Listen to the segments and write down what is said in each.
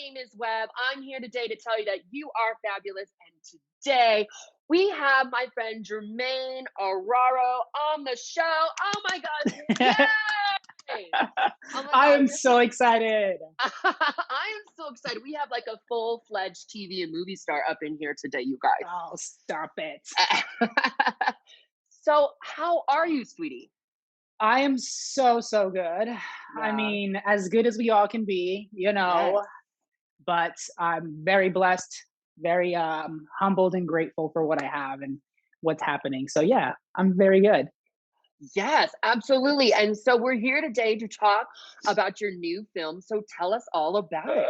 name is Webb. I'm here today to tell you that you are fabulous. And today we have my friend Germain Arroyo on the show. Oh my God. Yay! Oh my I God. am so excited. I am so excited. We have like a full-fledged TV and movie star up in here today, you guys. Oh, stop it. So, how are you, sweetie? I am so good. I Yeah. mean, as good as we all can be, Yes. but I'm very blessed, very humbled and grateful for what I have and what's happening. So yeah, I'm very good. Yes, absolutely. And so we're here today to talk about your new film. So tell us all about it.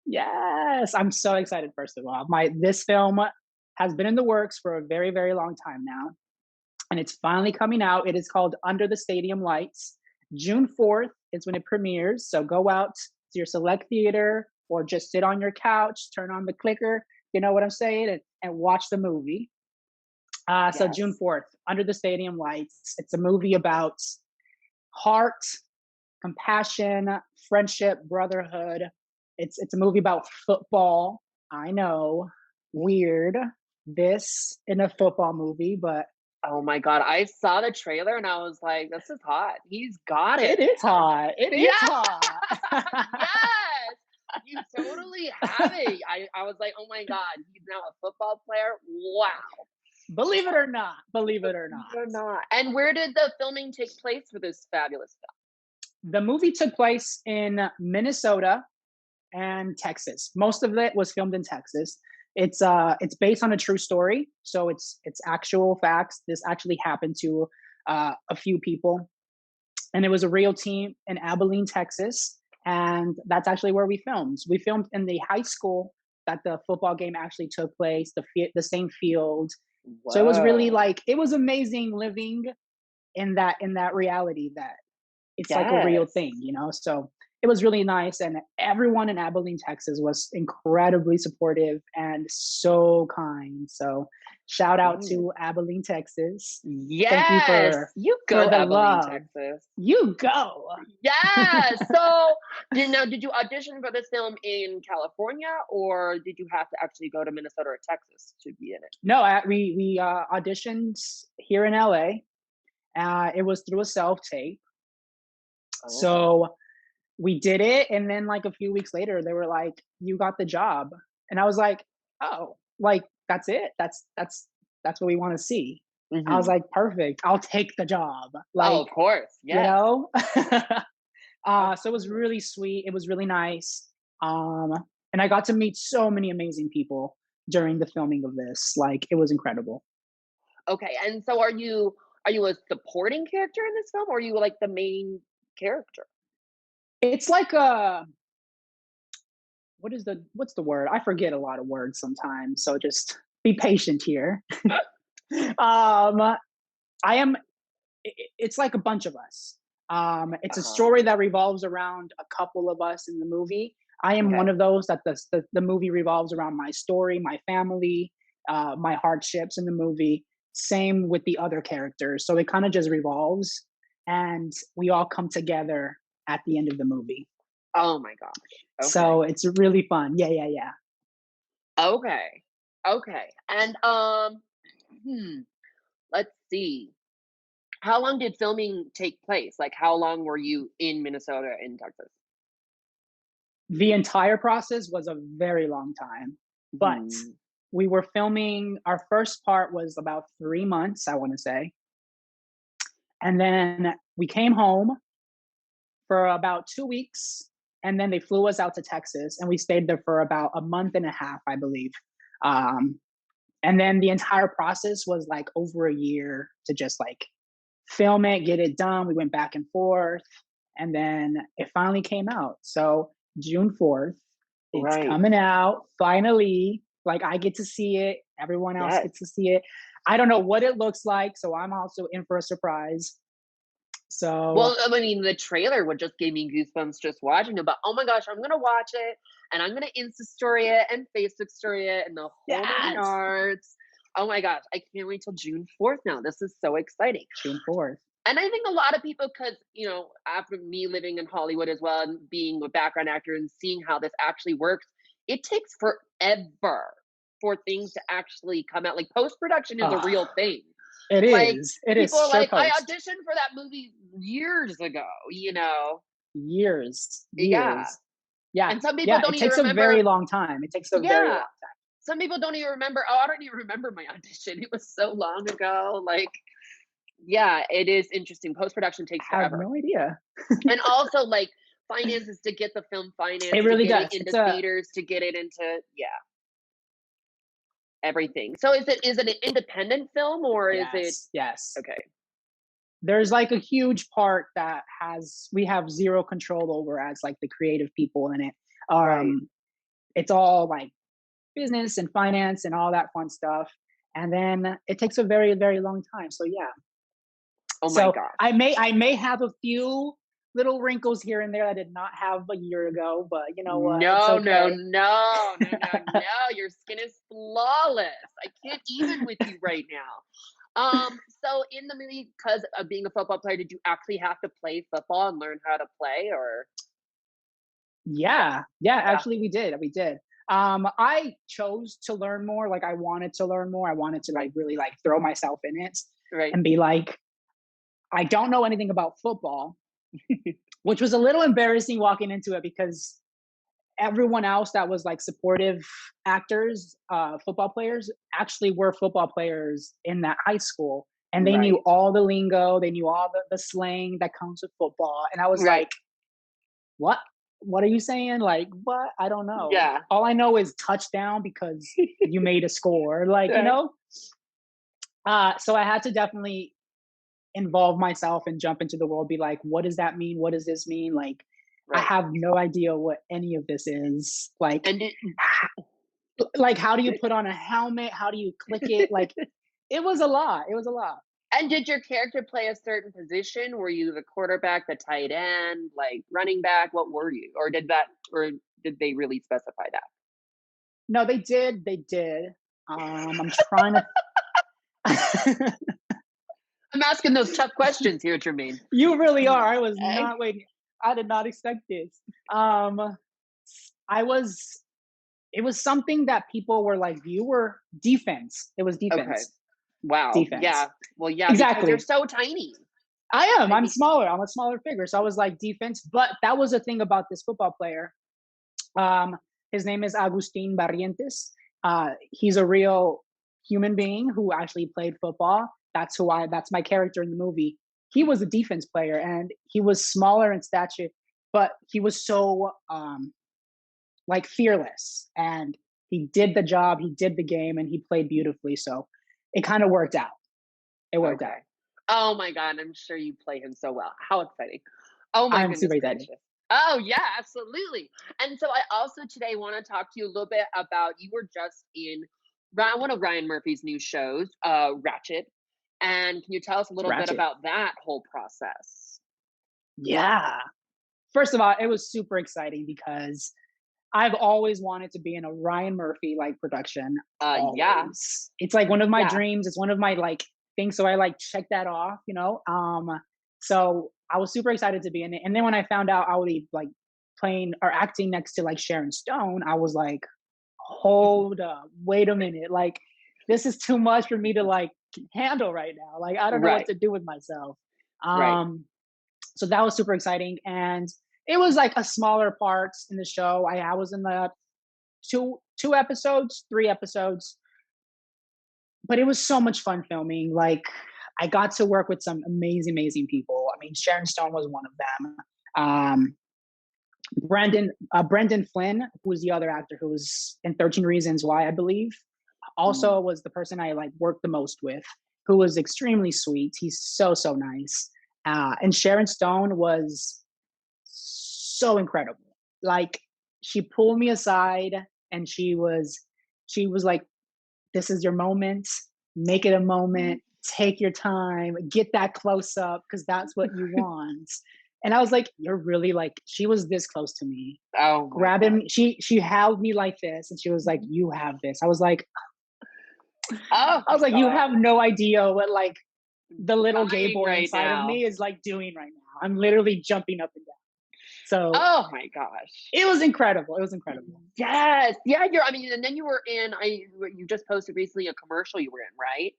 Yes, I'm so excited first of all. My this film has been in the works for a very long time now, and it's finally coming out. It is called Under the Stadium Lights. June 4th is when it premieres. So go out to your select theater or just sit on your couch, turn on the clicker, you know what I'm saying, and watch the movie. So June Yes. 4th, Under the Stadium Lights. It's a movie about heart, compassion, friendship, brotherhood. It's a movie about football. I know, weird. This in a football movie, but Oh my God. I saw the trailer and I was like, this is hot. He's got it, it is man. hot. It Yeah. is hot. Yes. You totally have it. I was like, oh my God, he's now a football player. Wow. Believe it or not. Believe it or not. You're not. And where did the filming take place for this fabulous The movie took place in Minnesota and Texas. Most of it was filmed in Texas. It's based on a true story, so it's actual facts. This actually happened to a few people, and it was a real team in Abilene, Texas, and that's actually where we filmed. We filmed in the high school that the football game actually took place, the same field. film? So it was really Whoa. it was amazing living in that reality that it's like a real Yes. thing. So it was really nice, and everyone in Abilene, Texas, was incredibly supportive and so kind. So shout out Ooh. to Abilene, Texas. Thank you Yes. for You for go, the Abilene, love. Texas. You go. Yes. So, did you audition for this film in California, or did you have to actually go to Minnesota or Texas to be in it? No, we auditioned here in LA. It was through a self tape. Oh. So we did it, and then like a few weeks later they were like, you got the job. And I was like, oh, like that's it, that's what we want to see. I was Hmm. like, perfect, I'll take the job, Oh, like, of course. you Yes. know. Of So it was course. really sweet, it was really nice. um and I got to meet so many amazing people during the filming of this. Like, it was incredible. Okay. And so, are you a supporting character in this film, or are you like the main character? It's like what's the word, I forget a lot of words sometimes, so just be patient here. um I am. It's like a bunch of us. It's Uh a huh. story that revolves around a couple of us in the movie. I am one Okay. of those that the movie revolves around my story, my family, my hardships in the movie. Same with the other characters. So it kind of just revolves, and we all come together at the end of the movie. Oh my gosh. So Okay. it's really fun. Yeah. Okay. Okay. And hmm, let's see. How long did filming take place? Like, how long were you in Minnesota in Texas? The entire process was a very long time, but Mhm. we were filming. Our first part was about 3 months, I want to say. And then we came home for about 2 weeks. And then they flew us out to Texas, and we stayed there for about a month and a half, I believe. Um, and then the entire process was like over a year to just like film it, get it done. We went back and forth, and then it finally came out. So June 4th, it's Right. coming out finally. Like, I get to see it, everyone else Yes. gets to see it. I don't know what it looks like, so I'm also in for a surprise. So Well, I mean, the trailer would just give me goosebumps just watching it. But oh my gosh, I'm gonna watch it and I'm gonna Insta story it and Facebook story it and the whole nine yes, yards. Oh my gosh, I can't wait till June 4th now. This is so exciting. June 4th. And I think a lot of people, because, after me living in Hollywood as well and being a background actor and seeing how this actually works, it takes forever for things to actually come out. Like post-production is a Oh, real thing. it Like is. It people is are sure like, I post. auditioned for that movie years ago, you know? Years, Yeah. years. Yeah, And some people yeah. don't It even takes a very remember. long time. It takes a very Yeah. long time. Some people don't even remember. Oh, I don't even remember my audition. It was so long ago. Like, yeah, it is interesting. Post production takes I have forever. no idea. And also, like, finances to get the film It financed, to really get it does. It's into a theaters, to get it into, yeah, everything. So is it an independent film or is it yes, yes. okay? There's like a huge part that we have zero control over as like the creative people in it. Right. It's all like business and finance and all that fun stuff. And then it takes a very, very long time. So yeah. Oh my So gosh. I may have a few little wrinkles here and there I did not have a year ago, but you know what? It's No, no, okay. no, no, no, no. Your skin is flawless. I can't even with you right now. So in the movie, because of being a football player, did you actually have to play football and learn how to play, or Yeah, yeah, yeah, actually we did. I chose to learn more, like I wanted to learn more. I wanted to like right, really like throw myself in it right, and be like, I don't know anything about football, which was a little embarrassing walking into it because everyone else that was like supportive actors, football players, actually were football players in that high school. And they knew right, all the lingo, they knew all the slang that comes with football. And I was right. like, what? What are you saying? Like, what? I don't know. Yeah, All I know is touchdown because you made a score. Like, right, so I had to definitely involve myself and jump into the world, be like, what does that mean? What does this mean? Like, I right. have no idea what any of this is. And did Like how do you put on a helmet? How do you click it? Like, it was a lot. It was a lot. and did your character play a certain position? Were you the quarterback, the tight end, like running back? What were you? Or did they really specify that? No, they did. They did. I'm trying to. I'm asking those tough questions here, Jermaine. You really are. I was Eh? not waiting. I did not expect this. Um, I was. It was something that people were like, "You were defense." It was Okay. defense. Wow. Defense. Yeah. Well, yeah, because you're Exactly. so tiny. I am. I I'm mean, smaller. I'm a smaller figure. So I was like defense. But that was the thing about this football player. Um, his name is Agustin Barrientos. He's a real human being who actually played football. That's my character in the movie. He was a defense player and he was smaller in stature, but he was so like fearless and he did the job, he did the game, and he played beautifully. So it kind of worked out. It worked okay. out. Oh my God, I'm sure you play him so well. How exciting. Oh my I'm goodness super excited. gracious. Oh yeah, absolutely. And so I also today want to talk to you a little bit about you were just in one of Ryan Murphy's new shows, Ratched. And can you tell us a little bit Ratchet. about that whole process? Yeah. First of all, it was super exciting because I've always wanted to be in a Ryan Murphy like production. Yeah, Always. It's like one of my yeah. dreams. It's one of my like things. So I like check that off. So I was super excited to be in it. And then when I found out I would be like playing or acting next to like Sharon Stone, I was like, hold up, wait a minute. Like this is too much for me to like handle right now. Like I don't know what Right, to do with myself. right. So that was super exciting. And it was like a smaller parts in the show. I was in the two episodes, 3 episodes, but it was so much fun filming. Like I got to work with some amazing, amazing people. I mean, Sharon Stone was one of them. Um, Brendan Flynn, who was the other actor who was in 13 Reasons Why, I believe, Mhm. also was the person I like worked the most with, who was extremely sweet. He's so, so nice. And Sharon Stone was so incredible. Like she pulled me aside and she was like, this is your moment. Make it a moment. Take your time. Get that close up because that's what you want. And I was like, you're really like, she was this close to me. Oh my Grabbing God. me, she held me like this and she was like, you have this. I was like, Oh I was like, you God. have no idea what like the little gay Dying boy right inside of now. me is like doing right now. I'm literally jumping up and down. So Oh my gosh. it was incredible. It was incredible. Yes. Yeah, I mean, and then you were in, you just posted recently a commercial you were in, right?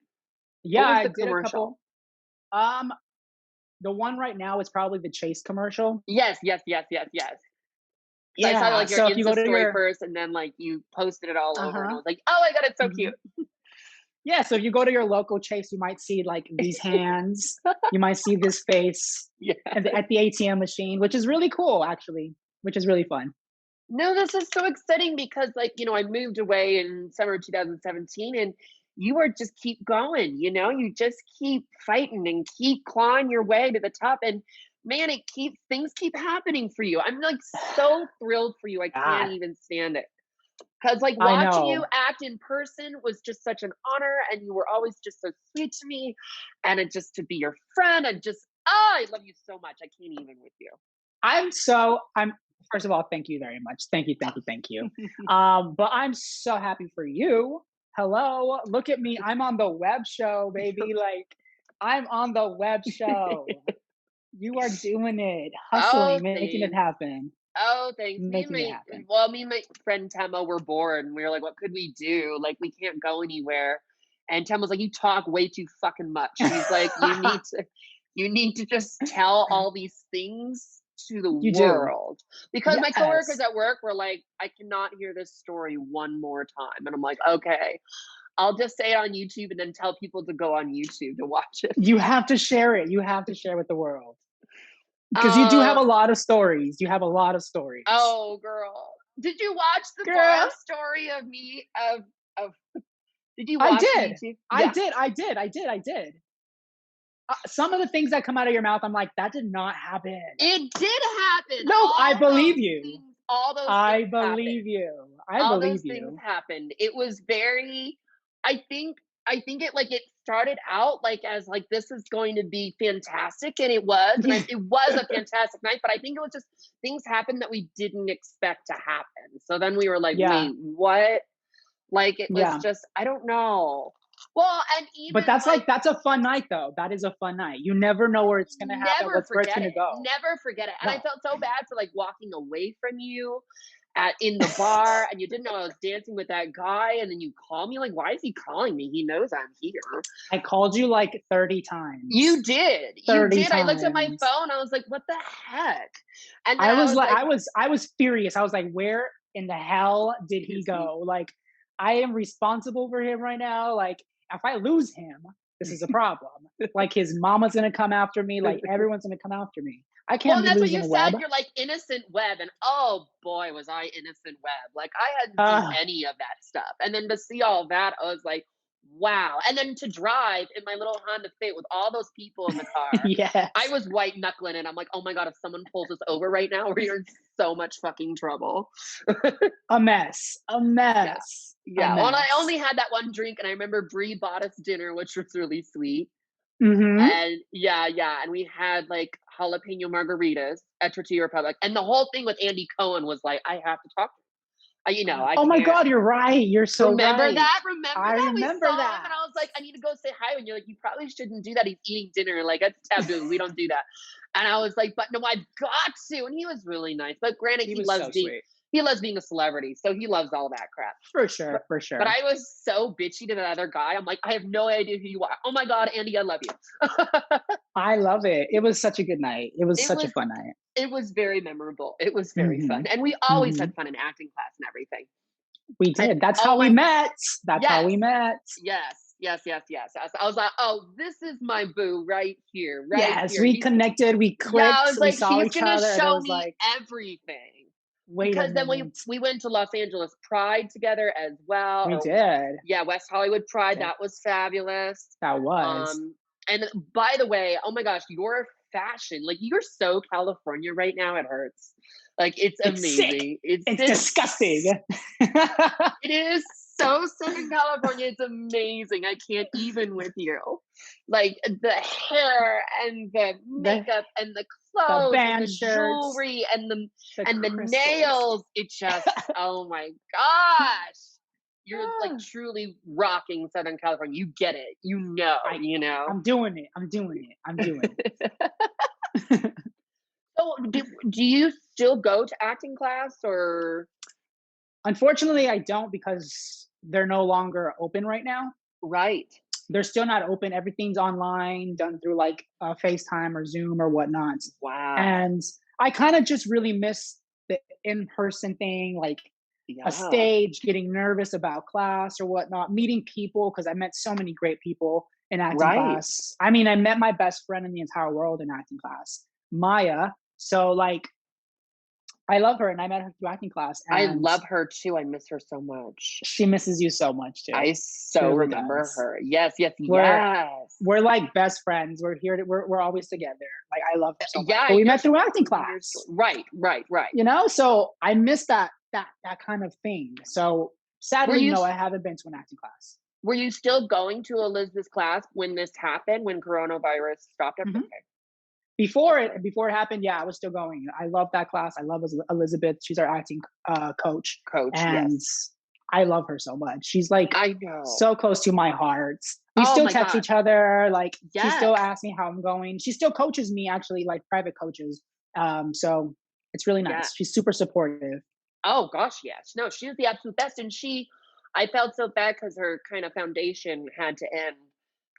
What Yeah, was I the did a commercial? couple. Um, the one right now is probably the Chase commercial. Yes, yes, yes, yes, yes. So I saw Yeah. like your So if you go Insta to story your first, and then like you posted it all over, and I uh-huh. was like, oh my god, it's so Mhm. cute. Yeah, so if you go to your local Chase, you might see like these hands, you might see this face Yeah. at the ATM machine, which is really cool actually, which is really fun. No, this is so exciting because, like, I moved away in summer of 2017, and you are just keep going. You just keep fighting and keep clawing your way to the top. And man, things keep happening for you. I'm like so thrilled for you. I can't God, even stand it. Because, like, I watching you know. act in person was just such an honor, and you were always just so sweet to me. And it just to be your friend, and just, I love you so much. I can't even with you. I'm first of all, thank you very much. Thank you, thank you, thank you. But I'm so happy for you. Hello, look at me. I'm on the web show, baby. Like I'm on the web show. You are doing it, Oh, hustling, making it thanks. happen, Oh, thanks. making it happen. Me and my friend Temo were bored, and we were like, what could we do? Like, we can't go anywhere. And Temo's like, you talk way too fucking much. He's like, you need to just tell all these things to the You do. world. Because my coworkers Yes. at work were like, I cannot hear this story one more time. And I'm like, okay, I'll just say it on YouTube and then tell people to go on YouTube to watch it. You have to share it. You have to share with the world. Because you do have Uh, a lot of stories. You have a lot of stories. oh, girl. Did you watch the bar Girl, story of me of did you I watch the did. YouTube? I Yeah. did. I did. I did. I did. Some of the things that come out of your mouth, I'm like, that did not happen. It did happen. No, I believe you. All those I things believe happened. you. I All believe those things you. happened. It was very, I think it started out like as like this is going to be fantastic, and it was, and Yeah. it was a fantastic night, but I think it was just things happened that we didn't expect to happen. So then we were like, Yeah. wait, what? Like, it was Yeah. just, I don't know. Well, and But even that's like, like that's a fun night though. That is a fun night. You never know where it's gonna happen, where it's gonna go. never forget it. And I No. felt so bad for like walking away from you in the bar, and you didn't know I was dancing with that guy, and then you call me like, why is he calling me? He knows I'm here. I called you like 30 You times. did. You 30 did. I looked at my times. phone. I was like, what the heck? And then I I was was like, like, I was furious. I was like, where in the hell did he excuse me. go? Like, I am responsible for him right now. Like, if I lose him, this is a problem. Like, his mama's gonna come after me. Like, everyone's gonna come after me. I Well, can't and be that's what losing you a web. said. You're like innocent web, and oh boy, was I innocent web. Like, I hadn't do Uh, any of that stuff, and then to see all that, I was like, wow. And then to drive in my little Honda Fit with all those people in the car, I yes. was white knuckling it. I'm like, oh my god, if someone pulls us over right now, we're in so much fucking trouble. A mess. A Yeah, mess. A yeah. Well, and I mess. only had that one drink, and I remember Bree bought us dinner, which was really sweet. Mm-hmm. And yeah, yeah, and we had like jalapeno margaritas at Tortilla Republic, and the whole thing with Andy Cohen was like, I have to talk to him. I Oh my can't. God, you're right. You're so Remember right. that? Remember I that? We remember saw him, and that. I was like, I need to go say hi. And you're like, you probably shouldn't do that. He's eating dinner. Like, that's taboo. We don't do that. And I was like, but no, I've got to. And he was really nice. But granted, He was so sweet. he loves being a celebrity, so he loves all that crap. For But, sure. For but sure. I was so bitchy to that other guy. I'm like, I have no idea who you are. Oh my god, Andy, I love you. I love it. It was such a good night. It was it such a was fun night. it was very memorable. It was very Mm-hmm. fun, and we always Mm-hmm. had fun in acting class and everything. We And did. That's oh how we my, met. That's how yes, we met. yes. I was like, oh, this is my boo right here, right Yes, here. we connected. We Yeah, I clicked. was We like, saw he's each gonna other, and it show was me like, everything. wait a Because then minute. we went to Los Angeles Pride together as well. We Or did. yeah, West Hollywood Pride. That was fabulous. That was. And by the way, oh my gosh, your fashion, like, you're so California right now, it hurts. Like, it's It's sick. amazing. It's disgusting. It is so Southern California. It's amazing. I can't even with you. Like, the hair and the the makeup and the the clothes and band the shirts, jewelry and the crystals. nails. It just, oh my gosh. You're like truly rocking Southern California. You get it. I'm doing it. I'm doing it. I'm doing it. So do you still go to acting class or? Unfortunately, I don't because they're no longer open right now. Right. They're still not open. Everything's online, done through like FaceTime or Zoom or whatnot. Wow. And I kind of just really miss the in-person thing, like a Yeah. stage, getting nervous about class or whatnot, meeting people because I met so many great people in acting Right. class. I mean, I met my best friend in the entire world in acting class, Maya. So like, I love her, and I met her through acting class, I and love her too. I miss her so much. she misses you so much too. I She so really remember does. her. Yes, yes, We're yes. we're like best friends. We're here to we're always together. Like I love her so much. Yeah, But I we know met she through was acting telling me your story. class. Right, right, right. So I miss that kind of thing. So Were sadly, you no, I haven't been to an acting class. were you still going to Elizabeth's class when this happened, when coronavirus stopped everything? Mhm. Okay. Before it happened, yeah, I was still going. I love that class. I love Elizabeth. She's our acting coach, Coach, and yes. I love her so much. She's like I know. so close to my heart. We Oh still my text gosh. each other. Like she still Yes. asks me how I'm going. She still coaches me actually, like private coaches. So it's really Yeah. nice. She's super supportive. Oh gosh, yes. No, she was the absolute best. And I felt so bad because her kind of foundation had to end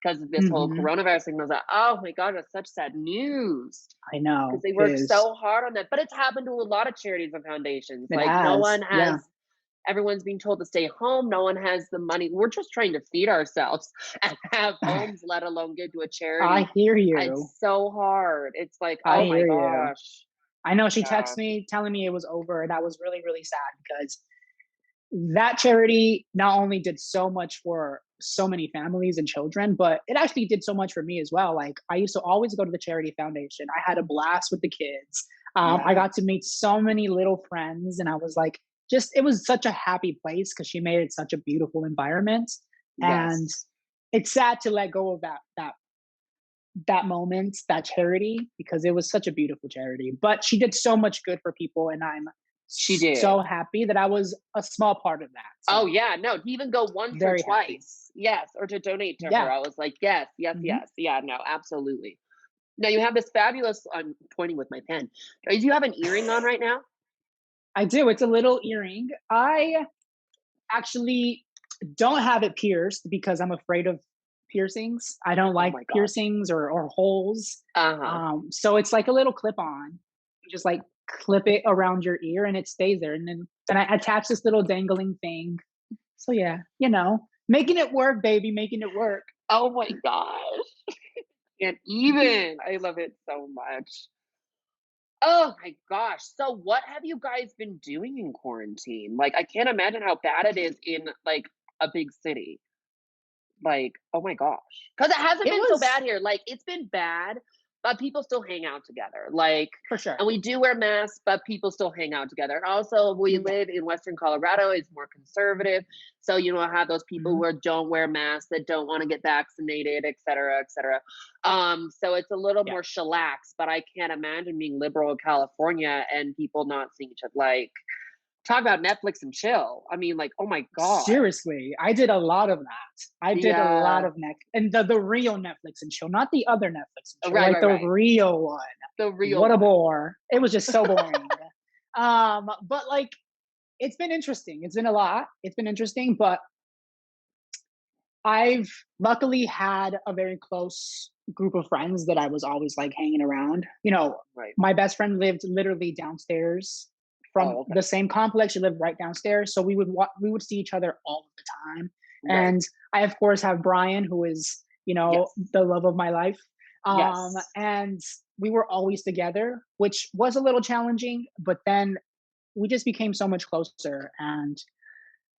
because of this whole Hmm. coronavirus thing. I was like, oh my God, that's such sad news. I Because know they it worked is. so hard on that. But it's happened to a lot of charities and foundations. It Like no has. one Yeah. has, everyone's being told to stay home. No one has the money. We're just trying to feed ourselves and have homes, let alone give to a I charity. hear you. It's so hard. It's like, I oh my hear you. gosh. I know she Yeah. texted me telling me it was over, and that was really, really sad because that charity not only did so much for so many families and children, but it actually did so much for me as well. Like I used to always go to the charity foundation. I had a blast with the kids. I Yeah. got to meet so many little friends, and I was like, just it was such a happy place because she made it such a beautiful environment. And Yes. it's sad to let go of that moment, that charity, because it was such a beautiful charity. But she did so much good for people, and I'm She did. so happy that I was a small part of that. Oh So yeah, no, to even go once or very happy. twice. Yes, or to donate to her. Yeah. I was like, yes, yes, Mhm. yes. Yeah, no, absolutely. Now you have this fabulous, I'm pointing with my pen. Do you have an earring on right now? I do. It's a little earring. I actually don't have it pierced because I'm afraid of piercings. I don't Oh like my gosh. piercings or holes. Uh-huh. So it's like a little clip on. You just like clip it around your ear and it stays there. And I attach this little dangling thing. So yeah, making it work, baby, making it work. Oh my gosh. Can't even. I love it so much. Oh my gosh. So what have you guys been doing in quarantine? Like I can't imagine how bad it is in like a big city. Like, oh my gosh. Because it hasn't It been so was bad here. Like, it's been bad, but people still hang out together. Like, for sure. and we do wear masks, but people still hang out together. And also, we Yeah. live in Western Colorado, it's more conservative. So, I have those people Mhm. who don't wear masks, that don't want to get vaccinated, et cetera, et cetera. So it's a little Yeah. more chillax, but I can't imagine being liberal in California and people not seeing each other. Like, talk about Netflix and chill. I mean, like, oh my God. Seriously, I did a lot of that. I did a lot Yeah. of and the real Netflix and chill, not the other Netflix and chill, Right, like right, the right. real one. The real What a one. bore! It was just so boring. But like, it's been interesting. It's been a lot. It's been interesting, but I've luckily had a very close group of friends that I was always like hanging around. Right. My best friend lived literally downstairs from Oh, okay. the same complex. She lived right downstairs, so we would see each other all the time. Right. And I of course have Brian, who is Yes. the love of my life. Yes. And we were always together, which was a little challenging, but then we just became so much closer, and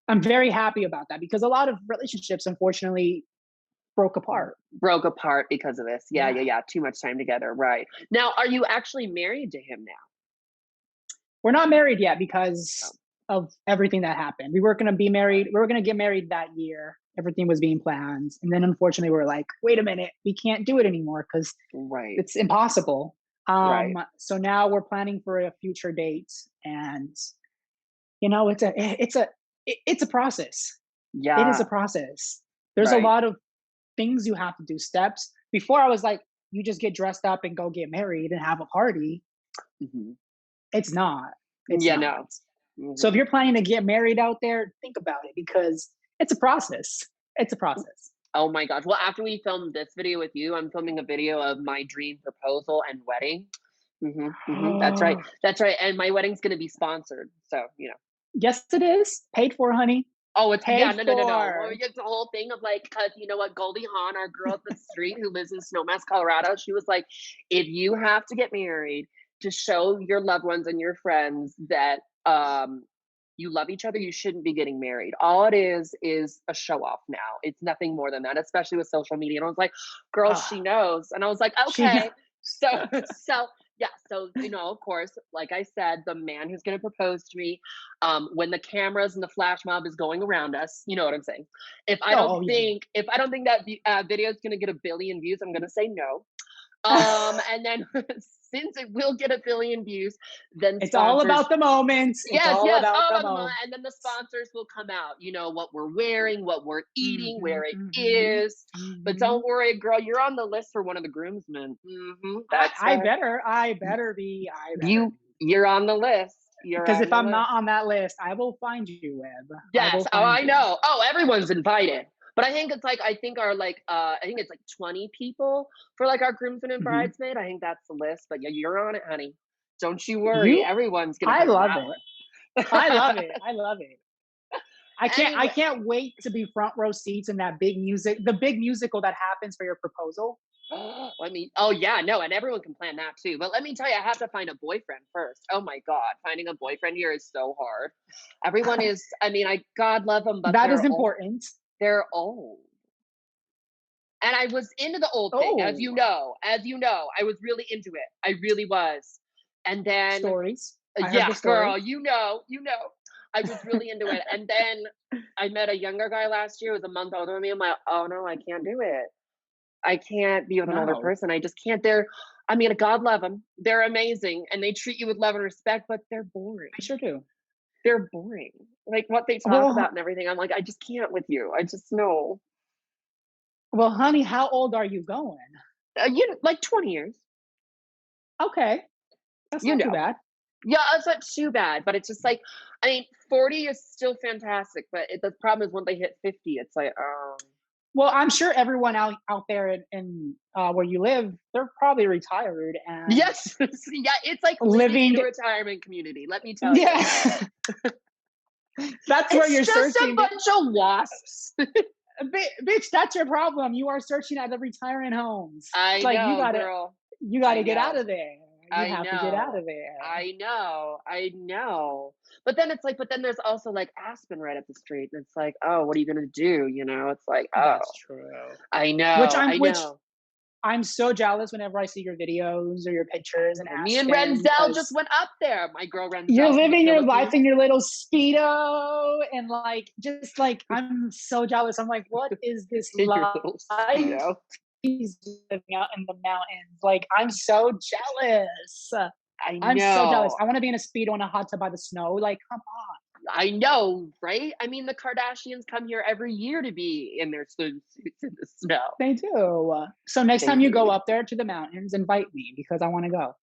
I'm very happy about that because a lot of relationships, unfortunately, broke apart. Broke apart because of this. Yeah, Yeah. yeah, yeah. Too much time together. Right. Now, are you actually married to him now? We're not married yet Oh, because of everything that happened. We were going to be married. We were going to get married that year. Everything was being planned. And then unfortunately, we were like, wait a minute, we can't do it anymore because right. it's impossible. Right. So now we're planning for a future date. And, it's a process. It is a Yeah. process. There's a Right. lot of things you have to do, steps. Before I was like, you just get dressed up and go get married and have a party. Hmm. It's not. It's Yeah, not. no. So if you're planning to get married out there, think about it because it's a process. It's a process. Oh my gosh. Well, after we film this video with you, I'm filming a video of my dream proposal and wedding. That's right. That's right. And my wedding's going to be sponsored. So, Yes, it is. Paid for, honey. Oh, it's Paid yeah, no. for. Well, it's the whole thing of like, cause you know what, Goldie Hawn, our girl up the street who lives in Snowmass, Colorado, she was like, if you have to get married to show your loved ones and your friends that you love each other, you shouldn't be getting married. All it is a show off now. It's nothing more than that, especially with social media. And I was like, girl, she knows. And I was like, okay. So yeah, so of course, like I said, the man who's going to propose to me, when the cameras and the flash mob is going around us, you know what I'm saying. If I don't think that video is going to get 1 billion views, I'm going to say no. And then since it will get 1 billion views, then it's all about the moment. Yes, all about the moment. And then the sponsors will come out. You know what we're wearing, what we're eating, where it is. But don't worry, girl, you're on the list for one of the groomsmen. That's I better be. You're on the list. Because if I'm not on that list, I will find you, Web. Yes. I know. Oh, everyone's invited. But I think it's like I think it's like 20 people for like our groomsmen and bridesmaid. I think that's the list. But yeah, you're on it, honey. Don't you worry. Everyone's gonna. I love it. I love it. I love it. I can't wait to be front row seats in that big musical that happens for your proposal. And everyone can plan that too. But let me tell you, I have to find a boyfriend first. Oh my God, finding a boyfriend here is so hard. Everyone is. I mean, God love them, but that is important. They're old. And I was into the old thing, as you know. I was really into it. I really was. And then stories. Girl, you know. I was really into it. And then I met a younger guy last year, who was a month older than me. I'm like, oh no, I can't do it. I can't be with an older person. I just can't. God love them. They're amazing. And they treat you with love and respect, but they're boring. I sure do. They're boring. Like what they talk about and everything. I'm like, I just can't with you. I just know. Well, honey, how old are you going? Like 20 years. Okay. That's not too bad. Yeah, it's not too bad, but it's just like, 40 is still fantastic, but the problem is when they hit 50, it's like, oh. Well, I'm sure everyone out there in where you live, they're probably retired. And yes, yeah, it's like living in a retirement community. Let me tell you. That's where you're searching. It's just a bunch of wasps. Bitch, that's your problem. You are searching at the retirement homes. I know, girl. You gotta get out of there. You have to get out of there. I know. But then there's also like Aspen right up the street. And it's like, oh, what are you gonna do? It's like, oh, that's true. I know. Which I'm so jealous whenever I see your videos or your pictures and Aspen. Me and Renzel just went up there. My girl Renzel. You're living your life in your little Speedo and I'm so jealous. I'm like, what is this life? He's living out in the mountains. Like, I'm so jealous. I'm so jealous. I want to be in a Speedo in a hot tub by the snow. Like, come on. I know, right? The Kardashians come here every year to be in their swimsuits in the snow. They do. So next time you go up there to the mountains, invite me because I want to go.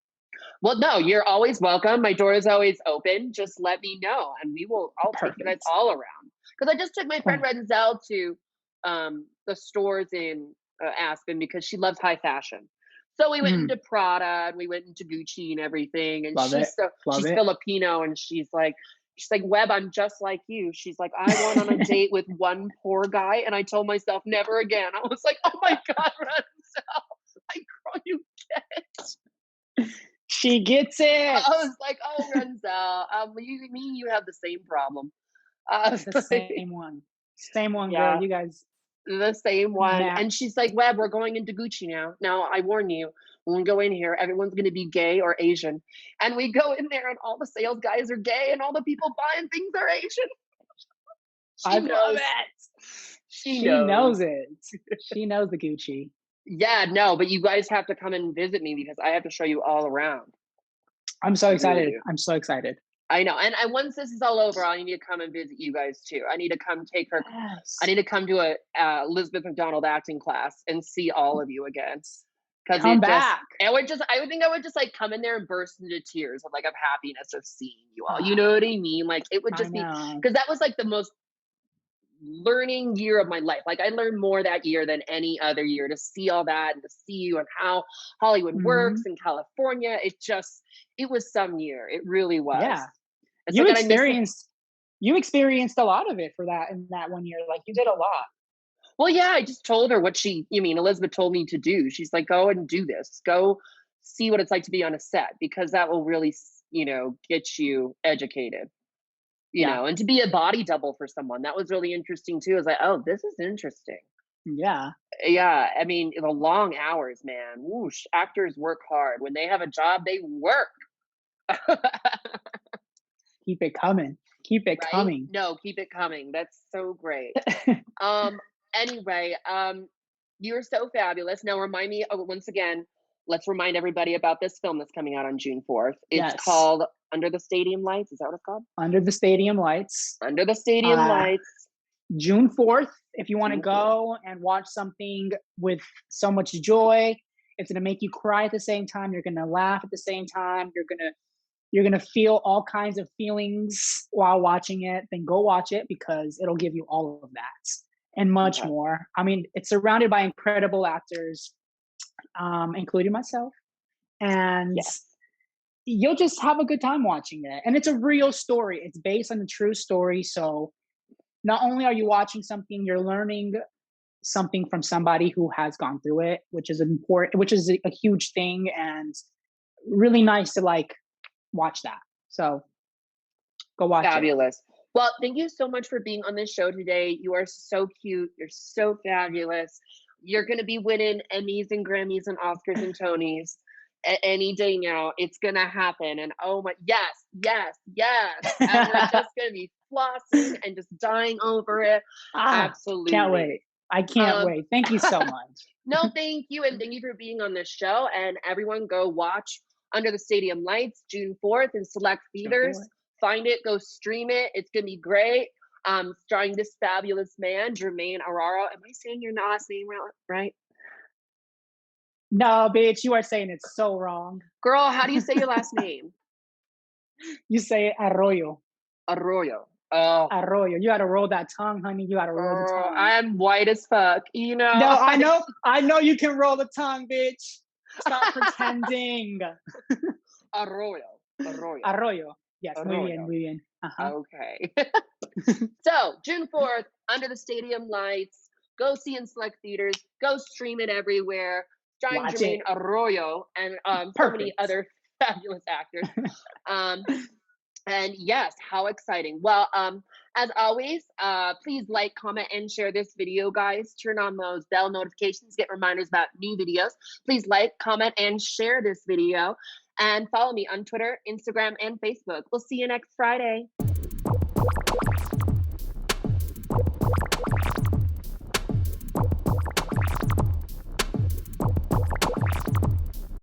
Well, no, you're always welcome. My door is always open. Just let me know, and I'll take you guys all around. Because I just took my friend Renzel to the stores in Aspen because she loves high fashion. So we went into Prada and we went into Gucci and everything. And she's Filipino, and she's like, Webb, I'm just like you. She's like, I went on a date with one poor guy, and I told myself never again. I was like, oh my God, Renzel, girl, you get it. She gets it. I was like, oh, Renzel, you have the same problem. The same one, girl. You guys. The same one. And she's like, Webb, we're going into Gucci now. Now, I warn you, when we go in here, everyone's going to be gay or Asian. And we go in there and all the sales guys are gay and all the people buying things are Asian. I love it. She knows it. She knows the Gucci. Yeah, no, but you guys have to come and visit me because I have to show you all around. I'm so excited. Really. I'm so excited. I know. And once this is all over, I need to come and visit you guys too. I need to come take her. Yes. I need to come to a Elizabeth McDonald acting class and see all of you again. Because Come back. I would think I would just like come in there and burst into tears of happiness of seeing you all. You Ah, know what I mean? Like it would I just be, know. because that was like the most learning year of my life. Like I learned more that year than any other year, to see all that and to see you and how Hollywood works Mhm. in California. It was some year. It really was. Yeah. It's You like, and I miss it. experienced a lot of it for that in that one year. Like you did a lot. Well, yeah, I just told her what Elizabeth told me to do. She's like, go and do this. Go see what it's like to be on a set, because that will really, get you educated, Yeah. and to be a body double for someone. That was really interesting too. I was like, oh, this is interesting. Yeah. Yeah. I mean, the long hours, man. Whoosh. Actors work hard. When they have a job, they work. Keep it coming. Keep it Right? coming. No, keep it coming. That's so great. Anyway, you're so fabulous. Now remind me, once again, let's remind everybody about this film that's coming out on June 4th. It's Yes. called Under the Stadium Lights. Is that what it's called? Under the Stadium Lights. Under the Stadium Lights. June 4th, if you want to June 4th. go and watch something with so much joy, it's going to make you cry at the same time. You're going to laugh at the same time. You're going to feel all kinds of feelings while watching it. Then go watch it, because it'll give you all of that and much Okay. more. I mean, it's surrounded by incredible actors, including myself. And Yes. you'll just have a good time watching it. And it's a real story. It's based on a true story. So not only are you watching something, you're learning something from somebody who has gone through it, which is important, which is a huge thing, and really nice to like watch that. So go watch Fabulous. Well, thank you so much for being on this show today. You are so cute. You're so fabulous. You're going to be winning Emmys and Grammys and Oscars and Tonys any day now. It's going to happen. And oh my, yes, yes, yes. And we're just going to be flossing and just dying over it. Absolutely. Can't wait. I can't wait. Thank you so much. No, thank you. And thank you for being on this show. And everyone go watch Under the Stadium Lights June 4th in select theaters. Find it, go stream it. It's going to be great. Starring this fabulous man, Germain Arroyo. Am I saying your last name right? No, bitch, you are saying it so wrong. Girl, how do you say your last name? You say Arroyo. Arroyo. Oh. Arroyo. You got to roll that tongue, honey. You got to roll the tongue. I'm white as fuck, No, I know you can roll the tongue, bitch. Stop pretending. Arroyo. Arroyo. Yes, muy bien. Uh-huh. Okay. So, June 4th, Under the Stadium Lights. Go see in select theaters. Go stream it everywhere. Starring Germain Arroyo and so many other fabulous actors. And yes, how exciting. Well, as always, please like, comment, and share this video, guys. Turn on those bell notifications, get reminders about new videos. Please like, comment, and share this video. And follow me on Twitter, Instagram, and Facebook. We'll see you next Friday.